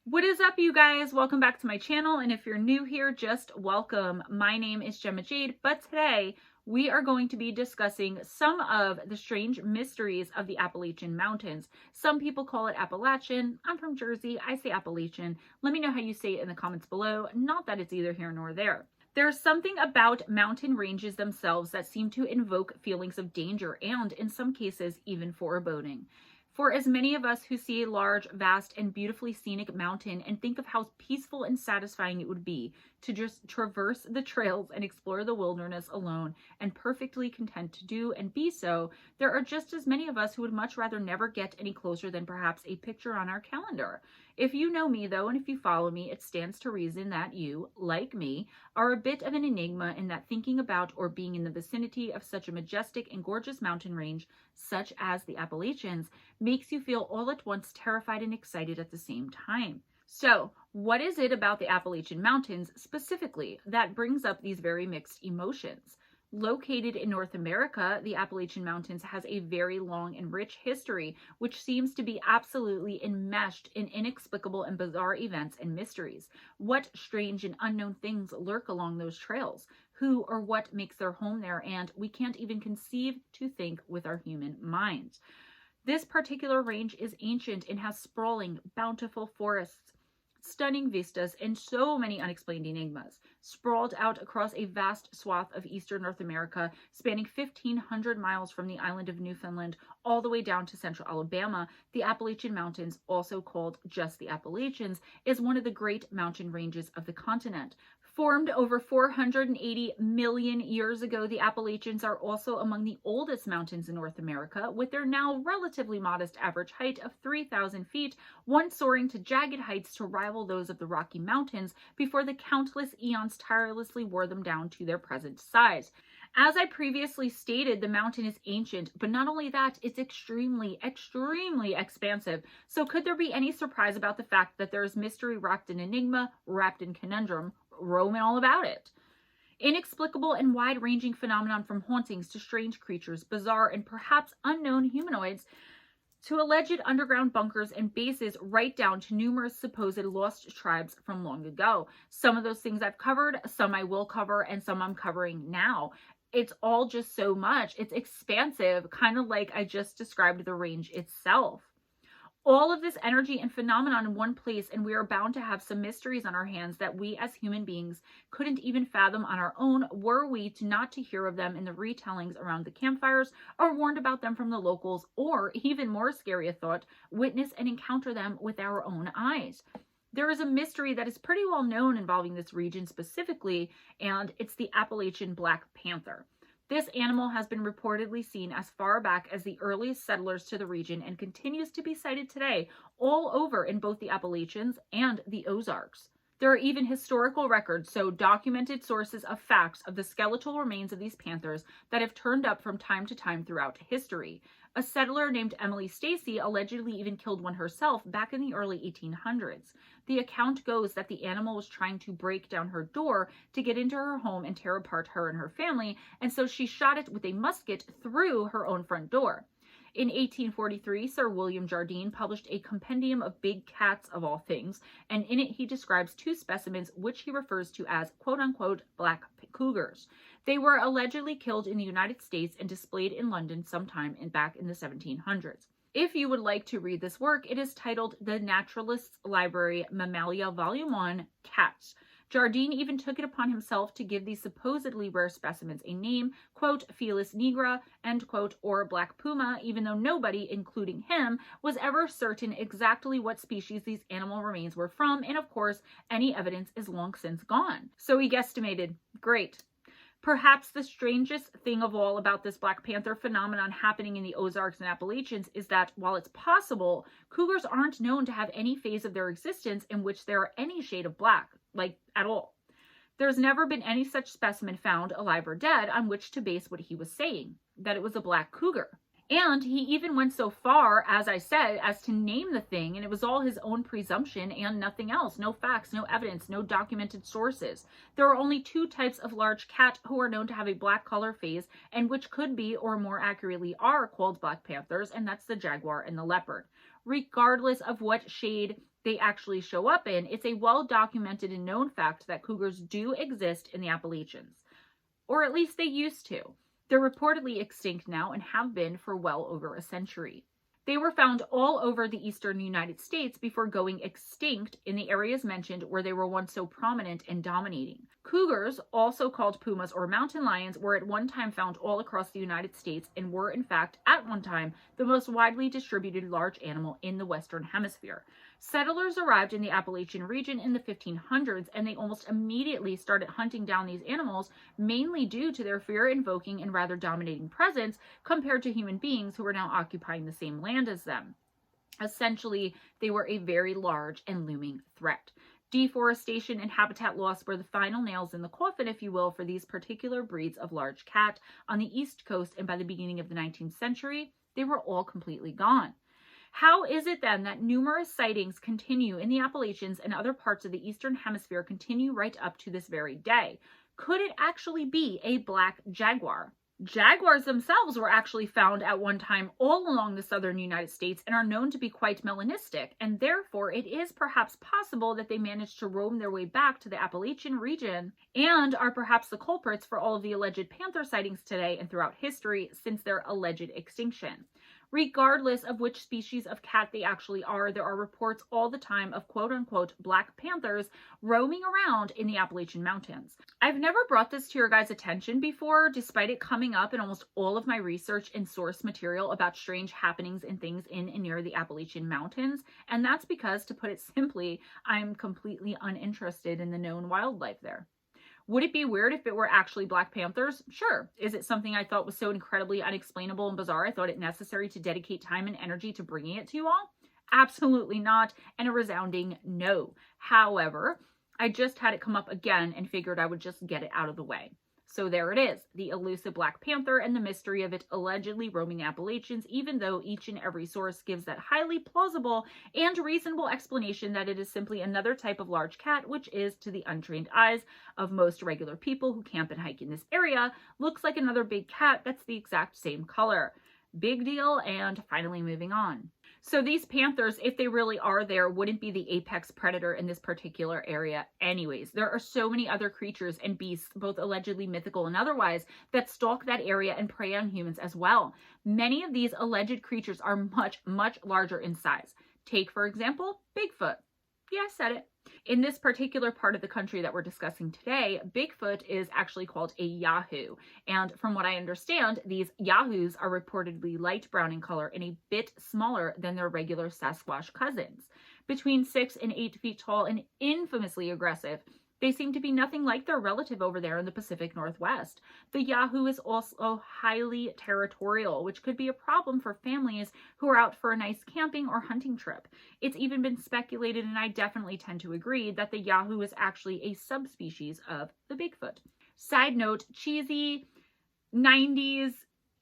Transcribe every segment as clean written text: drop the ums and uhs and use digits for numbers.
What is up, you guys? Welcome back to my channel, and if you're new here, just welcome. My name is Gemma Jade, but today we are going to be discussing some of the strange mysteries of the Appalachian Mountains. Some people call it Appalachian. I'm from Jersey. I say Appalachian. Let me know how you say it in the comments below. Not that it's either here nor there. There's something about mountain ranges themselves that seem to invoke feelings of danger and, in some cases, even foreboding. For as many of us who see a large, vast, and beautifully scenic mountain and think of how peaceful and satisfying it would be to just traverse the trails and explore the wilderness alone and perfectly content to do and be so, there are just as many of us who would much rather never get any closer than perhaps a picture on our calendar. If you know me, though, and if you follow me, it stands to reason that you, like me, are a bit of an enigma in that thinking about or being in the vicinity of such a majestic and gorgeous mountain range, such as the Appalachians, makes you feel all at once terrified and excited at the same time. So, what is it about the Appalachian Mountains specifically that brings up these very mixed emotions? Located in North America, the Appalachian Mountains has a very long and rich history, which seems to be absolutely enmeshed in inexplicable and bizarre events and mysteries. What strange and unknown things lurk along those trails? Who or what makes their home there? And we can't even conceive to think with our human minds. This particular range is ancient and has sprawling, bountiful forests, stunning vistas, and so many unexplained enigmas. Sprawled out across a vast swath of eastern North America, spanning 1,500 miles from the island of Newfoundland all the way down to central Alabama, the Appalachian Mountains, also called just the Appalachians, is one of the great mountain ranges of the continent. Formed over 480 million years ago, the Appalachians are also among the oldest mountains in North America, with their now relatively modest average height of 3,000 feet, once soaring to jagged heights to rival those of the Rocky Mountains before the countless eons tirelessly wore them down to their present size. As I previously stated, the mountain is ancient, but not only that, it's extremely, extremely expansive. So could there be any surprise about the fact that there is mystery wrapped in enigma, wrapped in conundrum, roaming all about it? Inexplicable and wide-ranging phenomenon from hauntings to strange creatures, bizarre and perhaps unknown humanoids, to alleged underground bunkers and bases, right down to numerous supposed lost tribes from long ago. Some of those things I've covered, some I will cover, and some I'm covering now. It's all just so much. It's expansive, kind of like I just described the range itself. All of this energy and phenomenon in one place, and we are bound to have some mysteries on our hands that we as human beings couldn't even fathom on our own, were we not to hear of them in the retellings around the campfires, or warned about them from the locals, or, even more scary a thought, witness and encounter them with our own eyes. There is a mystery that is pretty well known involving this region specifically, and it's the Appalachian black panther. This animal has been reportedly seen as far back as the earliest settlers to the region and continues to be sighted today all over in both the Appalachians and the Ozarks. There are even historical records, so documented sources of facts of the skeletal remains of these panthers that have turned up from time to time throughout history. A settler named Emily Stacy allegedly even killed one herself back in the early 1800s. The account goes that the animal was trying to break down her door to get into her home and tear apart her and her family, and so she shot it with a musket through her own front door. In 1843, Sir William Jardine published a compendium of big cats of all things, and in it he describes two specimens which he refers to as quote-unquote black cougars. They were allegedly killed in the United States and displayed in London sometime back in the 1700s. If you would like to read this work, it is titled The Naturalist's Library, Mammalia, Volume 1, Cats. Jardine even took it upon himself to give these supposedly rare specimens a name, quote, Felis nigra, end quote, or black puma, even though nobody, including him, was ever certain exactly what species these animal remains were from, and of course, any evidence is long since gone. So he guesstimated. Great. Perhaps the strangest thing of all about this black panther phenomenon happening in the Ozarks and Appalachians is that, while it's possible, cougars aren't known to have any phase of their existence in which there are any shade of black, like at all. There's never been any such specimen found, alive or dead, on which to base what he was saying, that it was a black cougar. And he even went so far, as I said, as to name the thing, and it was all his own presumption and nothing else. No facts, no evidence, no documented sources. There are only two types of large cat who are known to have a black color phase, and which could be, or more accurately are, called black panthers, and that's the jaguar and the leopard. Regardless of what shade they actually show up in, it's a well-documented and known fact that cougars do exist in the Appalachians. Or at least they used to. They're reportedly extinct now and have been for well over a century. They were found all over the eastern United States before going extinct in the areas mentioned where they were once so prominent and dominating. Cougars, also called pumas or mountain lions, were at one time found all across the United States and were, in fact, at one time, the most widely distributed large animal in the Western Hemisphere. Settlers arrived in the Appalachian region in the 1500s, and they almost immediately started hunting down these animals, mainly due to their fear-invoking and rather dominating presence compared to human beings who were now occupying the same land as them. Essentially, they were a very large and looming threat. Deforestation and habitat loss were the final nails in the coffin, if you will, for these particular breeds of large cat on the East Coast, and by the beginning of the 19th century, they were all completely gone. How is it then that numerous sightings continue in the Appalachians and other parts of the Eastern Hemisphere continue right up to this very day? Could it actually be a black jaguar? Jaguars themselves were actually found at one time all along the southern United States and are known to be quite melanistic, and therefore it is perhaps possible that they managed to roam their way back to the Appalachian region and are perhaps the culprits for all of the alleged panther sightings today and throughout history since their alleged extinction. Regardless of which species of cat they actually are, there are reports all the time of quote-unquote black panthers roaming around in the Appalachian Mountains. I've never brought this to your guys' attention before, despite it coming up in almost all of my research and source material about strange happenings and things in and near the Appalachian Mountains, and that's because, to put it simply, I'm completely uninterested in the known wildlife there. Would it be weird if it were actually black panthers? Sure. Is it something I thought was so incredibly unexplainable and bizarre I thought it necessary to dedicate time and energy to bringing it to you all? Absolutely not, and a resounding no. However, I just had it come up again and figured I would just get it out of the way. So there it is, the elusive black panther and the mystery of it allegedly roaming the Appalachians, even though each and every source gives that highly plausible and reasonable explanation that it is simply another type of large cat, which is, to the untrained eyes of most regular people who camp and hike in this area, looks like another big cat that's the exact same color. Big deal, and finally moving on. So these panthers, if they really are there, wouldn't be the apex predator in this particular area anyways. There are so many other creatures and beasts, both allegedly mythical and otherwise, that stalk that area and prey on humans as well. Many of these alleged creatures are much, much larger in size. Take, for example, Bigfoot. Yeah, I said it. In this particular part of the country that we're discussing today, Bigfoot is actually called a Yahoo. And from what I understand, these Yahoos are reportedly light brown in color and a bit smaller than their regular Sasquatch cousins. Between 6 and 8 feet tall and infamously aggressive, they seem to be nothing like their relative over there in the Pacific Northwest. The Yahoo is also highly territorial, which could be a problem for families who are out for a nice camping or hunting trip. It's even been speculated, and I definitely tend to agree, that the Yahoo is actually a subspecies of the Bigfoot. Side note, cheesy 90s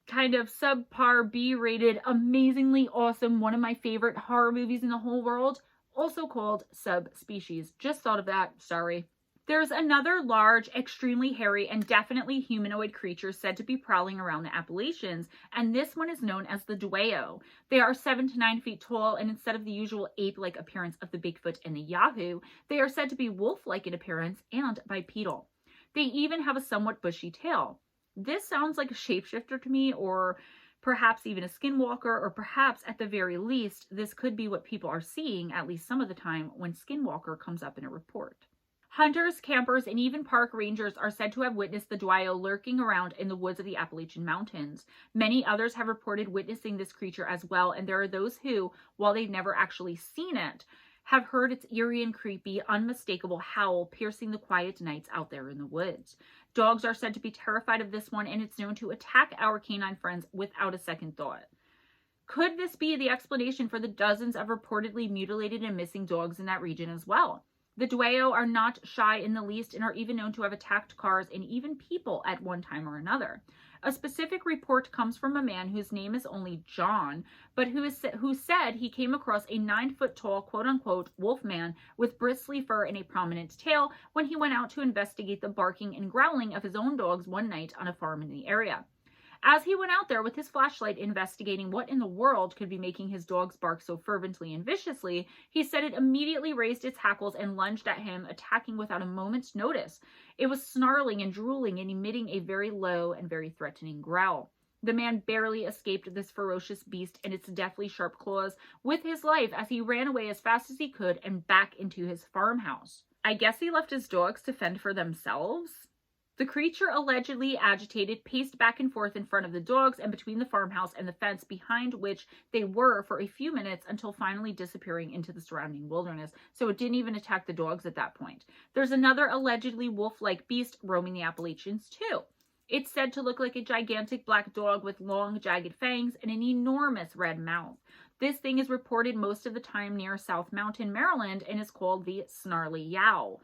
kind of subpar B-rated, amazingly awesome, one of my favorite horror movies in the whole world, also called Subspecies. Just thought of that, sorry. There's another large, extremely hairy, and definitely humanoid creature said to be prowling around the Appalachians, and this one is known as the Dueo. They are 7 to 9 feet tall, and instead of the usual ape-like appearance of the Bigfoot and the Yahoo, they are said to be wolf-like in appearance and bipedal. They even have a somewhat bushy tail. This sounds like a shapeshifter to me, or perhaps even a skinwalker, or perhaps at the very least, this could be what people are seeing at least some of the time when skinwalker comes up in a report. Hunters, campers, and even park rangers are said to have witnessed the Dueo lurking around in the woods of the Appalachian Mountains. Many others have reported witnessing this creature as well, and there are those who, while they've never actually seen it, have heard its eerie and creepy, unmistakable howl piercing the quiet nights out there in the woods. Dogs are said to be terrified of this one, and it's known to attack our canine friends without a second thought. Could this be the explanation for the dozens of reportedly mutilated and missing dogs in that region as well? The Dueo are not shy in the least and are even known to have attacked cars and even people at one time or another. A specific report comes from a man whose name is only John, but who said he came across a 9-foot-tall, quote-unquote, wolf man with bristly fur and a prominent tail when he went out to investigate the barking and growling of his own dogs one night on a farm in the area. As he went out there with his flashlight investigating what in the world could be making his dogs bark so fervently and viciously, he said it immediately raised its hackles and lunged at him, attacking without a moment's notice. It was snarling and drooling and emitting a very low and very threatening growl. The man barely escaped this ferocious beast and its deathly sharp claws with his life as he ran away as fast as he could and back into his farmhouse. I guess he left his dogs to fend for themselves? The creature, allegedly agitated, paced back and forth in front of the dogs and between the farmhouse and the fence behind which they were for a few minutes until finally disappearing into the surrounding wilderness. So it didn't even attack the dogs at that point. There's another allegedly wolf-like beast roaming the Appalachians too. It's said to look like a gigantic black dog with long, jagged fangs and an enormous red mouth. This thing is reported most of the time near South Mountain, Maryland, and is called the Snarly Yow,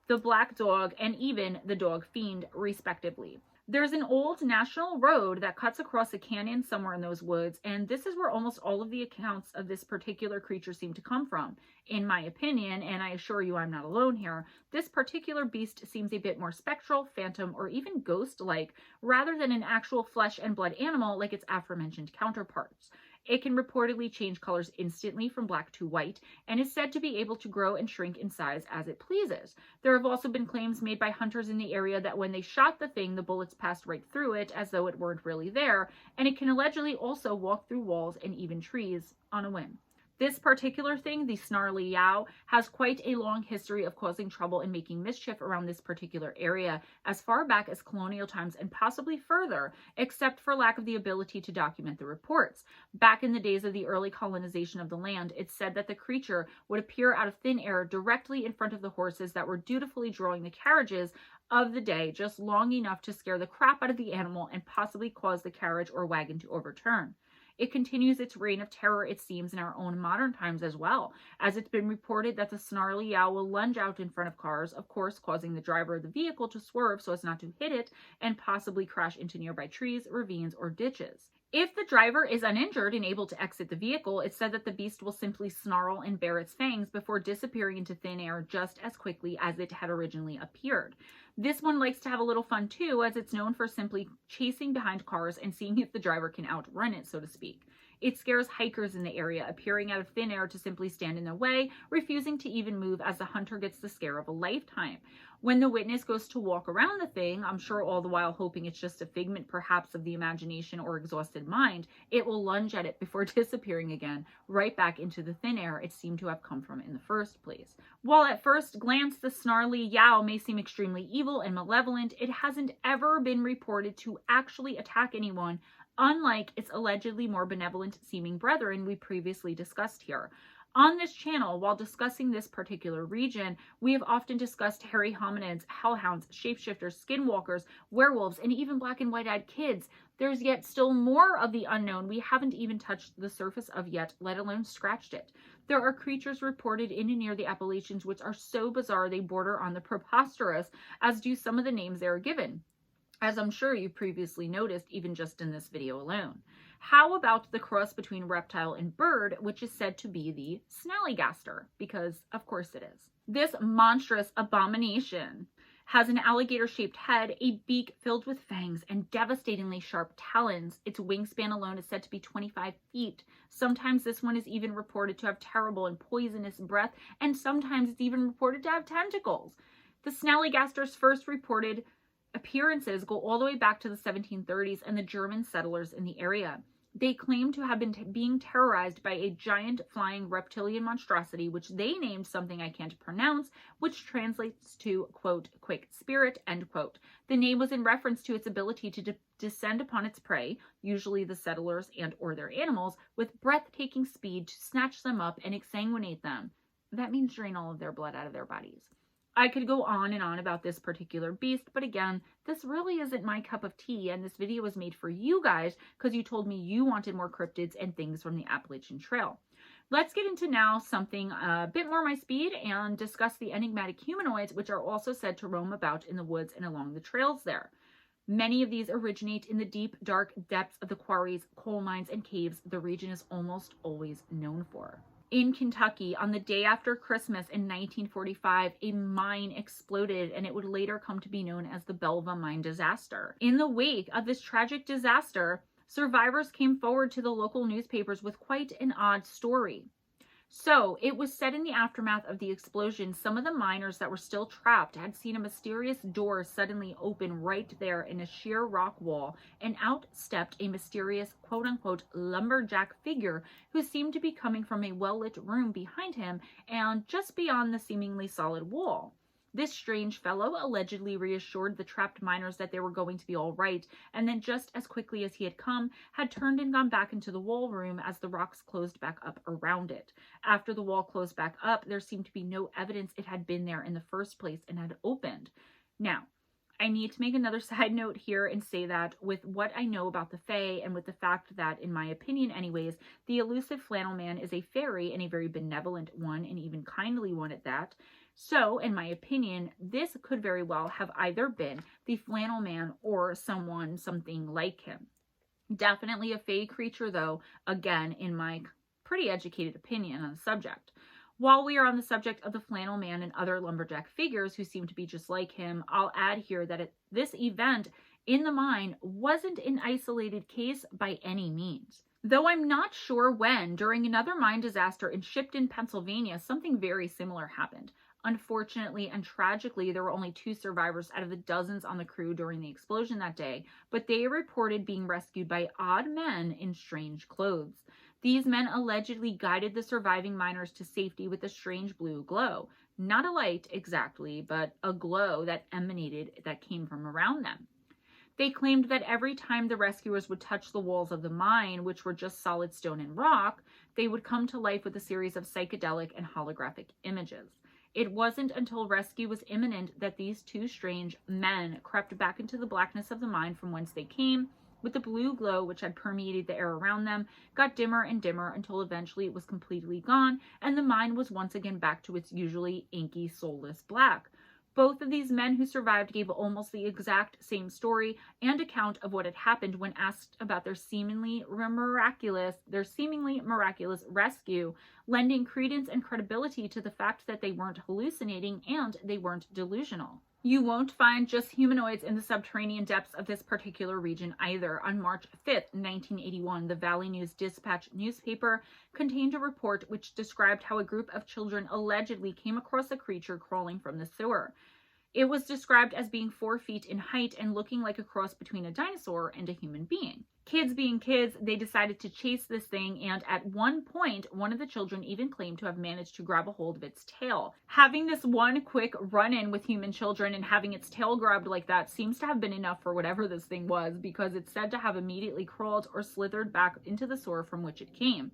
the black dog, and even the dog fiend, respectively. There's an old national road that cuts across a canyon somewhere in those woods, and this is where almost all of the accounts of this particular creature seem to come from. In my opinion, and I assure you I'm not alone here, this particular beast seems a bit more spectral, phantom, or even ghost-like, rather than an actual flesh and blood animal like its aforementioned counterparts. It can reportedly change colors instantly from black to white and is said to be able to grow and shrink in size as it pleases. There have also been claims made by hunters in the area that when they shot the thing, the bullets passed right through it as though it weren't really there, and it can allegedly also walk through walls and even trees on a whim. This particular thing, the Snarly Yow, has quite a long history of causing trouble and making mischief around this particular area as far back as colonial times and possibly further, except for lack of the ability to document the reports. Back in the days of the early colonization of the land, it's said that the creature would appear out of thin air directly in front of the horses that were dutifully drawing the carriages of the day, just long enough to scare the crap out of the animal and possibly cause the carriage or wagon to overturn. It continues its reign of terror, it seems, in our own modern times as well, as it's been reported that the Snarly Yow will lunge out in front of cars, of course causing the driver of the vehicle to swerve so as not to hit it and possibly crash into nearby trees, ravines, or ditches. If the driver is uninjured and able to exit the vehicle, it's said that the beast will simply snarl and bare its fangs before disappearing into thin air just as quickly as it had originally appeared. This one likes to have a little fun too, as it's known for simply chasing behind cars and seeing if the driver can outrun it, so to speak. It scares hikers in the area, appearing out of thin air to simply stand in their way, refusing to even move as the hunter gets the scare of a lifetime. When the witness goes to walk around the thing, I'm sure all the while hoping it's just a figment perhaps of the imagination or exhausted mind, it will lunge at it before disappearing again, right back into the thin air it seemed to have come from in the first place. While at first glance the Snarly Yow may seem extremely evil and malevolent, it hasn't ever been reported to actually attack anyone, unlike its allegedly more benevolent seeming brethren we previously discussed here. On this channel, while discussing this particular region, we have often discussed hairy hominids, hellhounds, shapeshifters, skinwalkers, werewolves, and even black and white-eyed kids. There's yet still more of the unknown we haven't even touched the surface of yet, let alone scratched it. There are creatures reported in and near the Appalachians which are so bizarre they border on the preposterous, as do some of the names they are given, as I'm sure you previously noticed even just in this video alone. How about the cross between reptile and bird, which is said to be the snallygaster? Because of course it is. This monstrous abomination has an alligator-shaped head, a beak filled with fangs, and devastatingly sharp talons. Its wingspan alone is said to be 25 feet. Sometimes this one is even reported to have terrible and poisonous breath, and sometimes it's even reported to have tentacles. The snallygaster's first reported appearances go all the way back to the 1730s and the German settlers in the area. They claim to have been being terrorized by a giant flying reptilian monstrosity, which they named something I can't pronounce, which translates to, quote, quick spirit, end quote. The name was in reference to its ability to descend upon its prey, usually the settlers and or their animals, with breathtaking speed to snatch them up and exsanguinate them. That means drain all of their blood out of their bodies. I could go on and on about this particular beast, but again, this really isn't my cup of tea, and this video was made for you guys because you told me you wanted more cryptids and things from the Appalachian Trail. Let's get into now something a bit more my speed and discuss the enigmatic humanoids, which are also said to roam about in the woods and along the trails there. Many of these originate in the deep, dark depths of the quarries, coal mines, and caves the region is almost always known for. In Kentucky, on the day after Christmas in 1945, a mine exploded, and it would later come to be known as the Belva mine disaster. In the wake of this tragic disaster, survivors came forward to the local newspapers with quite an odd story. So, it was said in the aftermath of the explosion, some of the miners that were still trapped had seen a mysterious door suddenly open right there in a sheer rock wall, and out stepped a mysterious quote-unquote lumberjack figure who seemed to be coming from a well-lit room behind him and just beyond the seemingly solid wall. This strange fellow allegedly reassured the trapped miners that they were going to be all right, and then just as quickly as he had come, had turned and gone back into the wall room as the rocks closed back up around it. After the wall closed back up, there seemed to be no evidence it had been there in the first place and had opened. Now, I need to make another side note here and say that with what I know about the Fae, and with the fact that, in my opinion anyways, the elusive flannel man is a fairy, and a very benevolent one, and even kindly one at that. So, in my opinion, this could very well have either been the flannel man or something like him. Definitely a Fae creature, though, again, in my pretty educated opinion on the subject. While we are on the subject of the flannel man and other lumberjack figures who seem to be just like him, I'll add here that this event in the mine wasn't an isolated case by any means. Though I'm not sure when, during another mine disaster in Shipton, Pennsylvania, something very similar happened. Unfortunately and tragically, there were only 2 survivors out of the dozens on the crew during the explosion that day, but they reported being rescued by odd men in strange clothes. These men allegedly guided the surviving miners to safety with a strange blue glow. Not a light exactly, but a glow that came from around them. They claimed that every time the rescuers would touch the walls of the mine, which were just solid stone and rock, they would come to life with a series of psychedelic and holographic images. It wasn't until rescue was imminent that these 2 strange men crept back into the blackness of the mine from whence they came, with the blue glow which had permeated the air around them, got dimmer and dimmer until eventually it was completely gone, and the mine was once again back to its usually inky, soulless black. Both of these men who survived gave almost the exact same story and account of what had happened when asked about their seemingly miraculous rescue, lending credence and credibility to the fact that they weren't hallucinating and they weren't delusional. You won't find just humanoids in the subterranean depths of this particular region either. On March 5th, 1981, the Valley News Dispatch newspaper contained a report which described how a group of children allegedly came across a creature crawling from the sewer. It was described as being 4 feet in height and looking like a cross between a dinosaur and a human being. Kids being kids, they decided to chase this thing, and at one point, one of the children even claimed to have managed to grab a hold of its tail. Having this one quick run-in with human children and having its tail grabbed like that seems to have been enough for whatever this thing was, because it's said to have immediately crawled or slithered back into the sewer from which it came.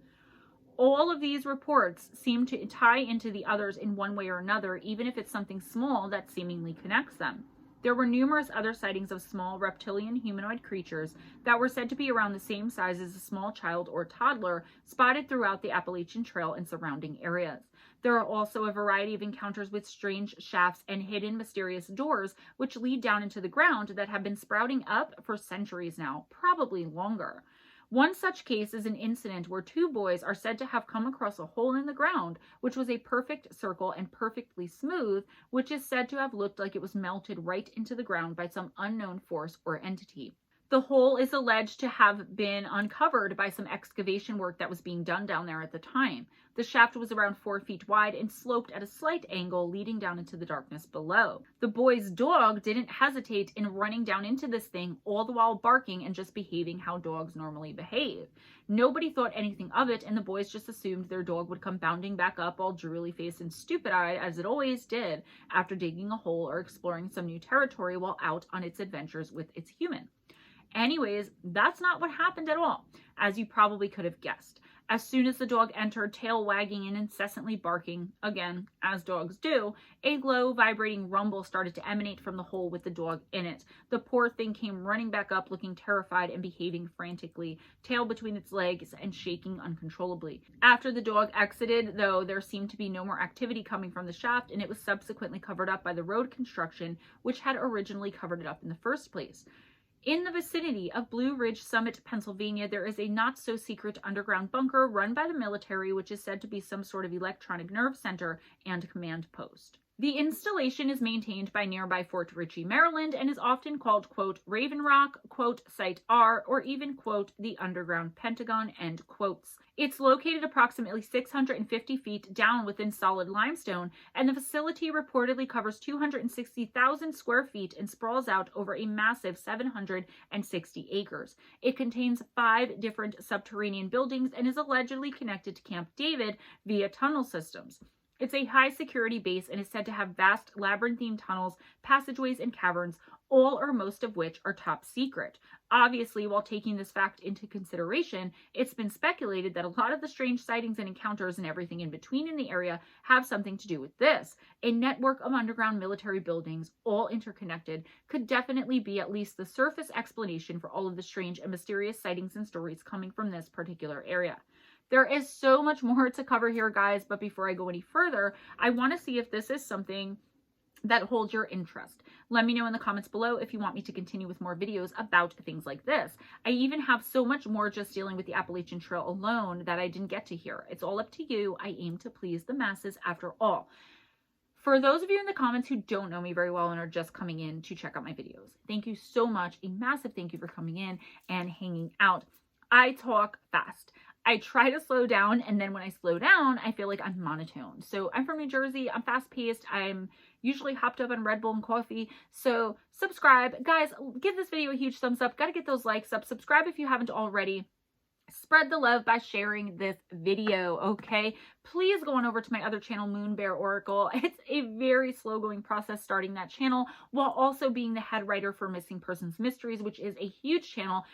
All of these reports seem to tie into the others in one way or another, even if it's something small that seemingly connects them. There were numerous other sightings of small reptilian humanoid creatures that were said to be around the same size as a small child or toddler, spotted throughout the Appalachian Trail and surrounding areas. There are also a variety of encounters with strange shafts and hidden mysterious doors which lead down into the ground that have been sprouting up for centuries now, probably longer. One such case is an incident where 2 boys are said to have come across a hole in the ground, which was a perfect circle and perfectly smooth, which is said to have looked like it was melted right into the ground by some unknown force or entity. The hole is alleged to have been uncovered by some excavation work that was being done down there at the time. The shaft was around 4 feet wide and sloped at a slight angle, leading down into the darkness below. The boy's dog didn't hesitate in running down into this thing, all the while barking and just behaving how dogs normally behave. Nobody thought anything of it, and the boys just assumed their dog would come bounding back up all drooly-faced and stupid-eyed, as it always did, after digging a hole or exploring some new territory while out on its adventures with its human. Anyways, that's not what happened at all, as you probably could have guessed. As soon as the dog entered, tail wagging and incessantly barking, again, as dogs do, a low, vibrating rumble started to emanate from the hole with the dog in it. The poor thing came running back up, looking terrified and behaving frantically, tail between its legs and shaking uncontrollably. After the dog exited, though, there seemed to be no more activity coming from the shaft, and it was subsequently covered up by the road construction, which had originally covered it up in the first place. In the vicinity of Blue Ridge Summit, Pennsylvania, there is a not-so-secret underground bunker run by the military, which is said to be some sort of electronic nerve center and command post. The installation is maintained by nearby Fort Ritchie, Maryland, and is often called, quote, Raven Rock, quote, Site R, or even, quote, the Underground Pentagon, end quotes. It's located approximately 650 feet down within solid limestone, and the facility reportedly covers 260,000 square feet and sprawls out over a massive 760 acres. It contains 5 different subterranean buildings and is allegedly connected to Camp David via tunnel systems. It's a high security base and is said to have vast labyrinthine tunnels, passageways, and caverns, all or most of which are top secret. Obviously, while taking this fact into consideration, it's been speculated that a lot of the strange sightings and encounters and everything in between in the area have something to do with this. A network of underground military buildings, all interconnected, could definitely be at least the surface explanation for all of the strange and mysterious sightings and stories coming from this particular area. There is so much more to cover here, guys, but before I go any further, I want to see if this is something that holds your interest. Let me know in the comments below if you want me to continue with more videos about things like this. I even have so much more just dealing with the Appalachian Trail alone that I didn't get to here. It's all up to you. I aim to please the masses after all. For those of you in the comments who don't know me very well and are just coming in to check out my videos, thank you so much. A massive thank you for coming in and hanging out. I talk fast. I try to slow down, and then when I slow down, I feel like I'm monotone. So I'm from New Jersey. I'm fast-paced. I'm usually hopped up on Red Bull and coffee. So subscribe. Guys, give this video a huge thumbs up. Got to get those likes up. Subscribe if you haven't already. Spread the love by sharing this video, okay? Please go on over to my other channel, MoonBearOracle. It's a very slow-going process starting that channel while also being the head writer for Missing Persons Mysteries, which is a huge channel.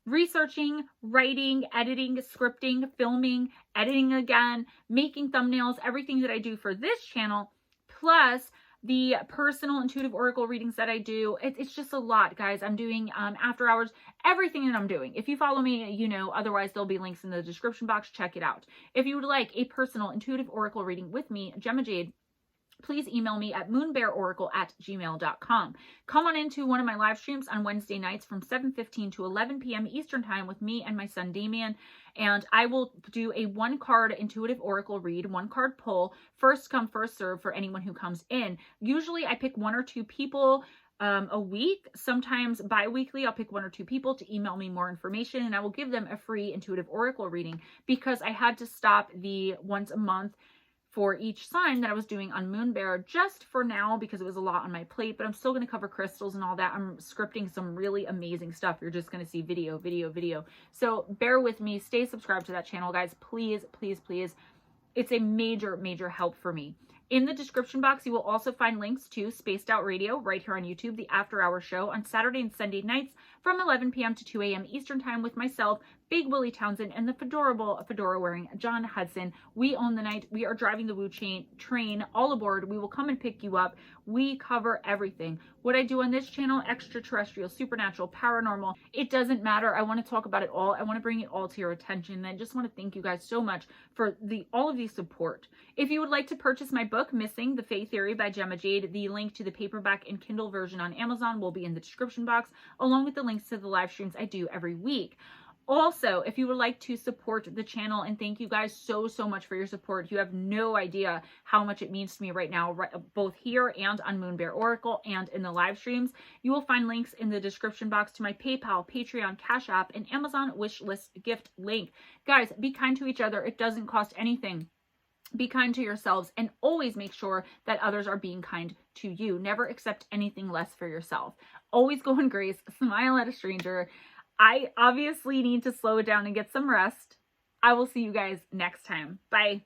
Researching, writing, editing, scripting, filming, editing again, making thumbnails, everything that I do for this channel, plus the personal intuitive oracle readings that I do. It's just a lot, guys. I'm doing after hours, everything that I'm doing. If you follow me, you know, otherwise there'll be links in the description box. Check it out. If you would like a personal intuitive oracle reading with me, Gemma Jade, please email me at moonbearoracle@gmail.com. Come on into one of my live streams on Wednesday nights from 7:15 to 11 p.m. Eastern Time with me and my son Damien, and I will do a 1-card intuitive oracle read, 1-card pull, first come, first serve for anyone who comes in. Usually I pick 1 or 2 people a week. Sometimes bi-weekly I'll pick 1 or 2 people to email me more information, and I will give them a free intuitive oracle reading because I had to stop the once a month for each sign that I was doing on MoonBear just for now because it was a lot on my plate, but I'm still going to cover crystals and all that. I'm scripting some really amazing stuff. You're just going to see video, video, video. So bear with me. Stay subscribed to that channel, guys. Please, please, please. It's a major, major help for me. In the description box, you will also find links to Spaced Out Radio right here on YouTube, the After Hours show on Saturday and Sunday nights from 11 p.m. to 2 a.m. Eastern Time with myself, Big Willie Townsend, and the fedora-wearing John Hudson. We own the night. We are driving the Woo train. All aboard. We will come and pick you up. We cover everything. What I do on this channel, extraterrestrial, supernatural, paranormal, it doesn't matter. I want to talk about it all. I want to bring it all to your attention. And I just want to thank you guys so much for all of the support. If you would like to purchase my book, Missing the Fae Theory by Gemma Jade, the link to the paperback and Kindle version on Amazon will be in the description box, along with the links to the live streams I do every week. Also, if you would like to support the channel, and thank you guys so much for your support. You have no idea how much it means to me right now, both here and on MoonBearOracle and in the live streams. You will find links in the description box to my PayPal, Patreon, Cash App, and Amazon wishlist gift link. Guys, be kind to each other. It doesn't cost anything. Be kind to yourselves, and always make sure that others are being kind to you. Never accept anything less for yourself. Always go in grace. Smile at a stranger. I obviously need to slow it down and get some rest. I will see you guys next time. Bye.